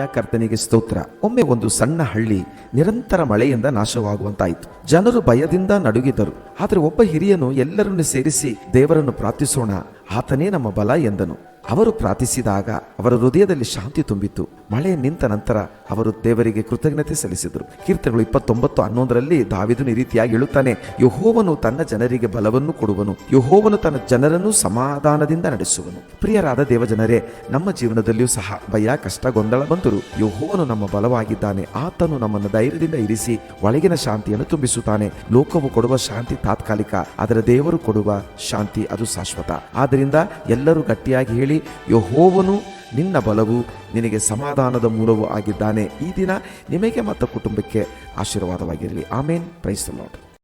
Hallelujah, ಕರ್ತನಿಗೆ ಸ್ತೋತ್ರ. ಒಮ್ಮೆ ಒಂದು ಸಣ್ಣ ಹಳ್ಳಿ ನಿರಂತರ ಮಳೆಯಿಂದ ನಾಶವಾಗುವಂತಾಯಿತು. ಜನರು ಭಯದಿಂದ ನಡುಗಿದರು. ಆದರೆ ಒಬ್ಬ ಹಿರಿಯನು ಎಲ್ಲರನ್ನು ಸೇರಿಸಿ ದೇವರನ್ನು ಪ್ರಾರ್ಥಿಸೋಣ, ಆತನೇ ನಮ್ಮ ಬಲ ಎಂದನು. ಅವರು ಪ್ರಾರ್ಥಿಸಿದಾಗ ಅವರ ಹೃದಯದಲ್ಲಿ ಶಾಂತಿ ತುಂಬಿತು. ಮಳೆ ನಿಂತ ನಂತರ ಅವರು ದೇವರಿಗೆ ಕೃತಜ್ಞತೆ ಸಲ್ಲಿಸಿದರು. ಕೀರ್ತನೆಗಳು 29:11 ದಾವೀದನು ಈ ರೀತಿಯಾಗಿ ಹೇಳುತ್ತಾನೆ, ಯೆಹೋವನು ತನ್ನ ಜನರಿಗೆ ಬಲವನ್ನು ಕೊಡುವನು, ಯೆಹೋವನು ತನ್ನ ಜನರನ್ನು ಸಮಾಧಾನದಿಂದ ನಡೆಸುವನು. ಪ್ರಿಯರಾದ ದೇವಜನರೇ, ನಮ್ಮ ಜೀವನದಲ್ಲಿಯೂ ಸಹ ಭಯ, ಕಷ್ಟ, ಗೊಂದಲ ಬಂದರು ಯೆಹೋವನು ನಮ್ಮ ಬಲವಾಗಿದ್ದಾನೆ. ಆತನು ನಮ್ಮನ್ನು ಧೈರ್ಯದಿಂದ ಇರಿಸಿ ಒಳಗಿನ ಶಾಂತಿಯನ್ನು ತುಂಬಿಸುತ್ತಾನೆ. ಲೋಕವು ಕೊಡುವ ಶಾಂತಿ ತಾತ್ಕಾಲಿಕ, ಆದರೆ ದೇವರು ಕೊಡುವ ಶಾಂತಿ ಅದು ಶಾಶ್ವತ. ಆದ್ದರಿಂದ ಎಲ್ಲರೂ ಗಟ್ಟಿಯಾಗಿ ಹೇಳಿ, ಯೆಹೋವನು ನಿನ್ನ ಬಲವು, ನಿನಗೆ ಸಮಾಧಾನದ ಮೂಲವೂ ಆಗಿದ್ದಾನೆ. ಈ ದಿನ ನಿಮಗೆ ಮತ್ತು ಕುಟುಂಬಕ್ಕೆ ಆಶೀರ್ವಾದವಾಗಿರಲಿ. ಆಮೇನ್. Praise the lord.